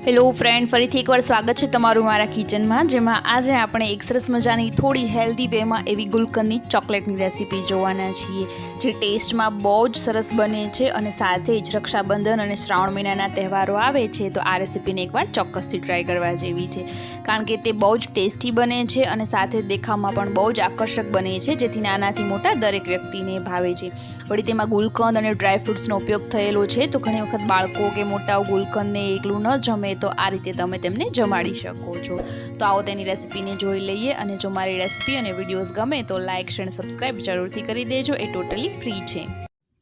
Hello friend, ફરીથી એકવાર સ્વાગત છે તમારું મારા કિચનમાં, જેમાં આજે આપણે એક સરસ મજાની થોડી હેલ્ધી વેમાં એવી ગુલકંદની ચોકલેટની રેસીપી જોવાના છીએ, જે ટેસ્ટમાં બહુ જ સરસ બને છે અને સાથે જ રક્ષાબંધન અને શ્રાવણ મહિનાના તહેવારો આવે છે તો આ રેસીપીને એકવાર ચોક્કસથી ટ્રાય કરવા જેવી છે, કારણ કે તે બહુ જ ટેસ્ટી બને છે અને સાથે દેખાવમાં પણ બહુ જ આકર્ષક બને છે, જેથી નાનાથી મોટા દરેક વ્યક્તિને ભાવે છે. વળી તેમાં ગુલકંદ અને ડ્રાયફ્રૂટ્સનો ઉપયોગ થયેલો છે, તો ઘણી વખત બાળકો કે મોટાઓ ગુલકંદને એકલું ન જમે તો આ રીતે તમે તેમને જમાડી શકો છો. તો આવો તેની રેસીપીને જોઈ લઈએ, અને જો મારી રેસીપી અને વિડીયોઝ ગમે તો લાઇક, શેર અને સબસ્ક્રાઈબ જરૂરથી કરી દેજો. એ ટોટલી ફ્રી છે.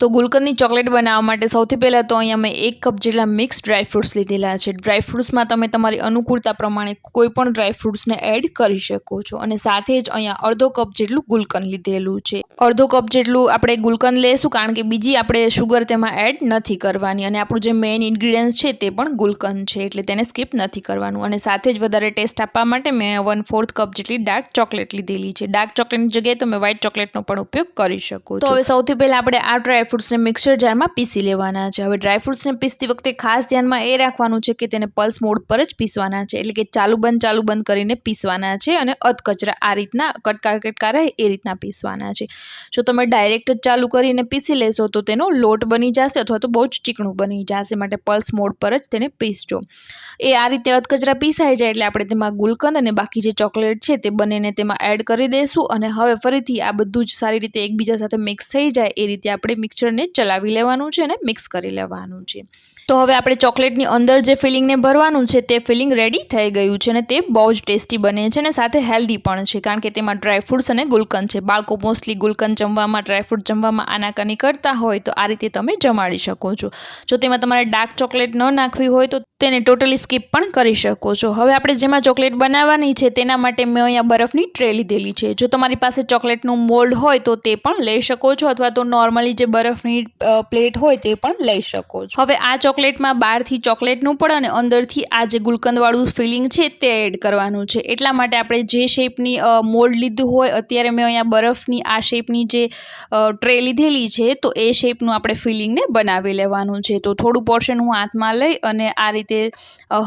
તો ગુલકંદની ચોકલેટ બનાવવા માટે સૌથી પહેલાં તો અહીંયા મેં 1 કપ જેટલા મિક્સ ડ્રાયફ્રૂટ્સ લીધેલા છે. ડ્રાયફ્રૂટ્સમાં તમે તમારી અનુકૂળતા પ્રમાણે કોઈ પણ ડ્રાયફ્રૂટ્સને એડ કરી શકો છો, અને સાથે જ અહીંયા અડધો કપ જેટલું ગુલકંદ લીધેલું છે. અડધો કપ જેટલું આપણે ગુલકંદ લેશું, કારણ કે બીજી આપણે શુગર તેમાં એડ નથી કરવાની, અને આપણું જે મેઇન ઇન્ગ્રીડિયન્ટ્સ છે તે પણ ગુલકંદ છે, એટલે તેને સ્કીપ નથી કરવાનું. અને સાથે જ વધારે ટેસ્ટ આપવા માટે મેં 1/4 કપ જેટલી ડાર્ક ચોકલેટ લીધેલી છે. ડાર્ક ચોકલેટની જગ્યાએ તમે વ્હાઇટ ચોકલેટનો પણ ઉપયોગ કરી શકો છો. તો હવે સૌથી પહેલાં આપણે આ ડ્રાયફ્રૂટ્સને મિક્સર જારમાં પીસી લેવાના છે. હવે ડ્રાયફ્રૂટ્સને પીસતી વખતે ખાસ ધ્યાનમાં એ રાખવાનું છે કે તેને પલ્સ મોડ પર જ પીસવાના છે, એટલે કે ચાલુ બંધ કરીને પીસવાના છે, અને અધકચરા આ રીતના કટકા રહે એ રીતના પીસવાના છે. જો તમે ડાયરેક્ટ જ ચાલુ કરીને પીસી લેશો તો તેનો લોટ બની જશે અથવા તો બહુ જ ચીકણું બની જશે, માટે પલ્સ મોડ પર જ તેને પીસજો. એ આ રીતે અધકચરા પીસાઈ જાય એટલે આપણે તેમાં ગુલકંદ અને બાકી જે ચોકલેટ છે તે બંનેને તેમાં એડ કરી દઈશું, અને હવે ફરીથી આ બધું જ સારી રીતે એકબીજા સાથે મિક્સ થઈ જાય એ રીતે આપણે મિક્સરને ચલાવી લેવાનું છે અને મિક્સ કરી લેવાનું છે. તો હવે આપણે ચોકલેટની અંદર જે ફિલિંગને ભરવાનું છે તે ફિલિંગ રેડી થઈ ગયું છે, અને તે બહુ જ ટેસ્ટી બને છે અને સાથે હેલ્ધી પણ છે, કારણ કે તેમાં ડ્રાયફ્રૂટ્સ અને ગુલકંદ છે. બાળકો મોસ્ટલી ગુલકંદ જમવામાં, ડ્રાયફ્રૂટ જમવામાં આનાકાની કરતા હોય તો આ રીતે તમે જમાડી શકો છો. જો તેમાં તમારે ડાર્ક ચોકલેટ ન નાખવી હોય તો તેને ટોટલી સ્કીપ પણ કરી શકો છો. હવે આપણે જેમાં ચોકલેટ બનાવવાની છે તેના માટે મેં અહીંયા બરફની ટ્રે લીધેલી છે. જો તમારી પાસે ચોકલેટનું મોલ્ડ હોય તો તે પણ લઈ શકો છો, અથવા તો નોર્મલી જે બરફની પ્લેટ હોય તે પણ લઈ શકો છો. હવે આ ચોકલેટમાં બહારથી ચોકલેટનું પણ અને અંદરથી આ જે ગુલકંદવાળું ફિલિંગ છે તે એડ કરવાનું છે. એટલા માટે આપણે જે શેપની મોલ્ડ લીધું હોય, અત્યારે મેં અહીંયા બરફની આ શેપની જે ટ્રે લીધેલી છે તો એ શેપનું આપણે ફિલિંગને બનાવી લેવાનું છે. તો થોડું પોર્શન હું હાથમાં લઈ અને આ રીતે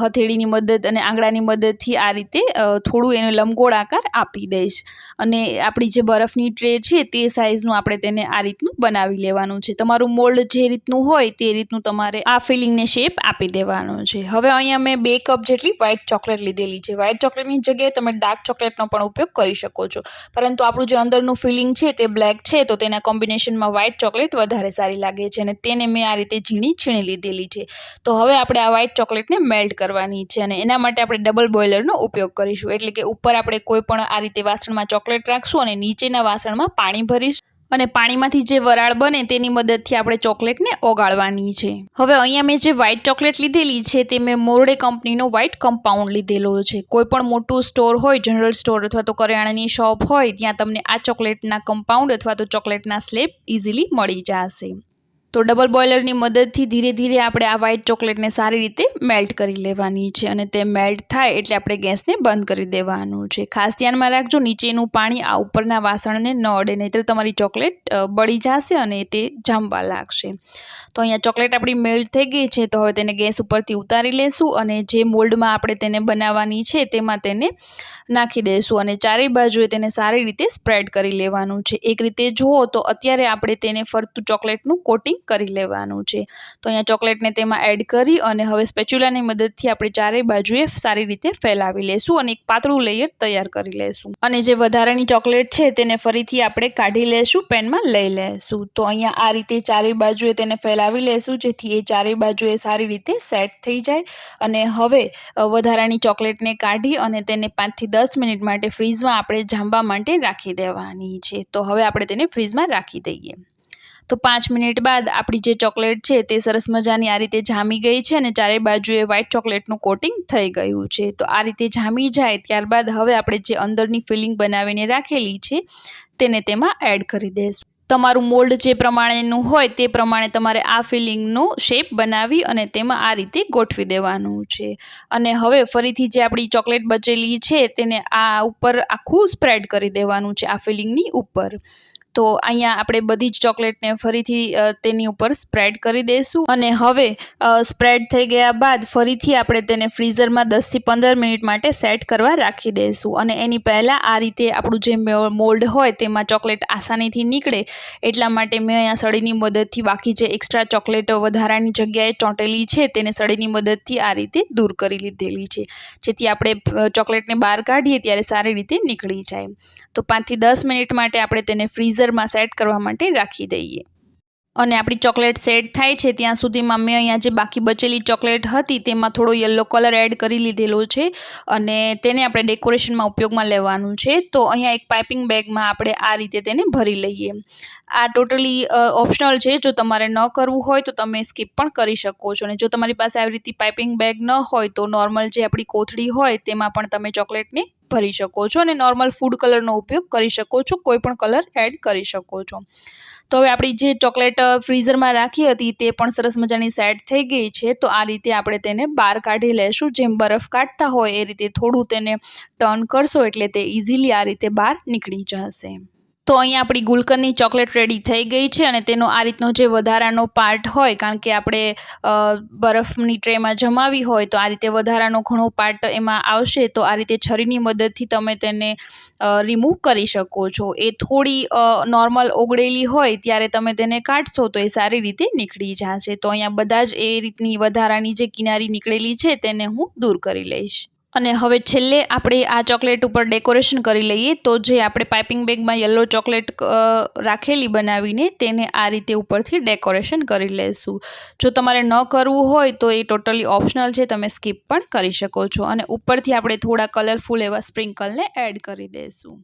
હથેળીની મદદ અને આંગળાની મદદથી આ રીતે થોડું એનો લંબગોળ આકાર આપી દઈશ, અને આપણી જે બરફની ટ્રે છે તે સાઇઝનું આપણે તેને આ રીતનું બનાવી લેવાનું છે. તમારું મોલ્ડ જે રીતનું હોય તે રીતનું તમારે આ ફિલિંગને શેપ આપી દેવાનો છે. હવે અહીંયા મેં 2 કપ જેટલી વ્હાઇટ ચોકલેટ લીધેલી છે. વ્હાઇટ ચોકલેટની જગ્યાએ તમે ડાર્ક ચોકલેટનો પણ ઉપયોગ કરી શકો છો, પરંતુ આપણું જે અંદરનું ફિલિંગ છે તે બ્લેક છે, તો તેના કોમ્બિનેશનમાં વ્હાઇટ ચોકલેટ વધારે સારી લાગે છે, અને તેને મેં આ રીતે ઝીણી છીણી લીધેલી છે. તો હવે આપણે આ વ્હાઇટ ચોકલેટને મેલ્ટ કરવાની છે, અને એના માટે આપણે ડબલ બોઇલરનો ઉપયોગ કરીશું, એટલે કે ઉપર આપણે કોઈ પણ આ રીતે વાસણમાં ચોકલેટ રાખશું અને નીચેના વાસણમાં પાણી ભરીશું, અને પાણીમાંથી જે વરાળ બને તેની મદદથી આપણે ચોકલેટને ઓગાળવાની છે. હવે અહીંયા મેં જે વ્હાઇટ ચોકલેટ લીધેલી છે તે મેં મોરડે કંપનીનો વ્હાઇટ કમ્પાઉન્ડ લીધેલો છે. કોઈ પણ મોટું સ્ટોર હોય, જનરલ સ્ટોર અથવા તો કરિયાણાની શોપ હોય, ત્યાં તમને આ ચોકલેટના કમ્પાઉન્ડ અથવા તો ચોકલેટના સ્લેબ ઇઝીલી મળી જશે. તો ડબલ બોઇલરની મદદથી ધીરે ધીરે આપણે આ વ્હાઇટ ચોકલેટને સારી રીતે મેલ્ટ કરી લેવાની છે, અને તે મેલ્ટ થાય એટલે આપણે ગેસને બંધ કરી દેવાનું છે. ખાસ ધ્યાનમાં રાખજો, નીચેનું પાણી આ ઉપરના વાસણને ન અડે, નહીંતર તમારી ચોકલેટ બળી જશે અને તે જામવા લાગશે. તો અહીંયા ચોકલેટ આપણી મેલ્ટ થઈ ગઈ છે, તો હવે તેને ગેસ ઉપરથી ઉતારી લેશું, અને જે મોલ્ડમાં આપણે તેને બનાવવાની છે તેમાં તેને નાખી દઈશું, અને ચારેય બાજુએ તેને સારી રીતે સ્પ્રેડ કરી લેવાનું છે. એક રીતે જુઓ તો અત્યારે આપણે તેને ફરતું ચોકલેટનું કોટિંગ કરી લેવાનું છે. તો અહીંયા ચોકલેટને તેમાં એડ કરી અને હવે સ્પેચ્યુલાની મદદથી આપણે ચારેય બાજુએ સારી રીતે ફેલાવી લેશું, અને એક પાતળું લેયર તૈયાર કરી લેશું, અને જે વધારાની ચોકલેટ છે તેને ફરીથી આપણે કાઢી લેશું, પેનમાં લઈ લેશું. તો અહીંયા આ રીતે ચારેય બાજુએ તેને ફેલાવી લેશું, જેથી એ ચારેય બાજુએ સારી રીતે સેટ થઈ જાય. અને હવે વધારાની ચોકલેટને કાઢી અને તેને 5 થી 10 મિનિટ માટે ફ્રીઝમાં આપણે જામવા માટે રાખી દેવાની છે. તો હવે આપણે તેને ફ્રીઝમાં રાખી દઈએ. તો 5 મિનિટ બાદ આપણી જે ચોકલેટ છે તે સરસ મજાની આ રીતે જામી ગઈ છે, અને ચારે બાજુએ વ્હાઇટ ચોકલેટનું કોટિંગ થઈ ગયું છે. તો આ રીતે જામી જાય ત્યારબાદ હવે આપણે જે અંદરની ફિલિંગ બનાવીને રાખેલી છે તેને તેમાં એડ કરી દઈશું. તમારું મોલ્ડ જે પ્રમાણેનું હોય તે પ્રમાણે તમારે આ ફિલિંગનો શેપ બનાવી અને તેમાં આ રીતે ગોઠવી દેવાનું છે. અને હવે ફરીથી જે આપણી ચોકલેટ બચેલી છે તેને આ ઉપર આખું સ્પ્રેડ કરી દેવાનું છે, આ ફિલિંગની ઉપર. તો અહીંયા આપણે બધી જ ચોકલેટને ફરીથી તેની ઉપર સ્પ્રેડ કરી દઈશું અને હવે સ્પ્રેડ થઈ ગયા બાદ ફરીથી આપણે તેને ફ્રીઝરમાં 10 થી 15 મિનિટ માટે સેટ કરવા રાખી દઈશું અને એની પહેલાં આ રીતે આપણું જે મોલ્ડ હોય તેમાં ચોકલેટ આસાનીથી નીકળે એટલા માટે મેં અહીંયા સળીની મદદથી બાકી જે એક્સ્ટ્રા ચોકલેટ વધારાની જગ્યાએ ચોંટેલી છે તેને સળીની મદદથી આ રીતે દૂર કરી લીધેલી છે, જેથી આપણે ચોકલેટને બહાર કાઢીએ ત્યારે સારી રીતે નીકળી જાય. તો 5 થી 10 મિનિટ માટે આપણે તેને ફ્રીઝરમાં સેટ કરવા માટે રાખી દઈએ અને આપણી ચોકલેટ સેટ થાય છે ત્યાં સુધીમાં મેં અહીંયા જે બાકી બચેલી ચોકલેટ હતી તેમાં થોડો યલો કલર એડ કરી લીધેલો છે અને તેને આપણે ડેકોરેશનમાં ઉપયોગમાં લેવાનું છે. તો અહીંયા એક પાઇપિંગ બેગમાં આપણે આ રીતે તેને ભરી લઈએ. આ ટોટલી ઓપ્શનલ છે, જો તમારે ન કરવું હોય તો તમે સ્કીપ પણ કરી શકો છો અને જો તમારી પાસે આવી રીતે પાઇપિંગ બેગ ન હોય તો નોર્મલ જે આપણી કોથળી હોય તેમાં પણ તમે ચોકલેટને ભરી શકો છો અને નોર્મલ ફૂડ કલરનો ઉપયોગ કરી શકો છો, કોઈ પણ કલર એડ કરી શકો છો. તો હવે આપણી જે ચોકલેટ ફ્રીઝરમાં રાખી હતી તે પણ સરસ મજાની સેટ થઈ ગઈ છે. તો આ રીતે આપણે તેને બહાર કાઢી લેશું. જેમ બરફ કાઢતા હોય એ રીતે થોડું તેને ટર્ન કરશો એટલે તે ઇઝીલી આ રીતે બહાર નીકળી જશે. તો અહીંયા આપણી ગુલકંદની ચોકલેટ રેડી થઈ ગઈ છે અને તેનો આ રીતનો જે વધારાનો પાર્ટ હોય, કારણ કે આપણે બરફની ટ્રેમાં જમાવી હોય તો આ રીતે વધારાનો ઘણો પાર્ટ એમાં આવશે, તો આ રીતે છરીની મદદથી તમે તેને રિમૂવ કરી શકો છો. એ થોડી નોર્મલ ઓગળેલી હોય ત્યારે તમે તેને કાઢશો તો એ સારી રીતે નીકળી જશે. તો અહીંયા બધા જ એ રીતની વધારાની જે કિનારી નીકળેલી છે તેને હું દૂર કરી લઈશ. અને હવે છેલ્લે આપણે આ ચોકલેટ ઉપર ડેકોરેશન કરી લઈએ. તો જે આપણે પાઇપિંગ બેગમાં યલો ચોકલેટ રાખેલી બનાવીને તેને આ રીતે ઉપરથી ડેકોરેશન કરી લઈશું. જો તમારે ન કરવું હોય તો એ ટોટલી ઓપ્શનલ છે, તમે સ્કીપ પણ કરી શકો છો અને ઉપરથી આપણે થોડા કલરફુલ એવા સ્પ્રિંકલને એડ કરી દઈશું.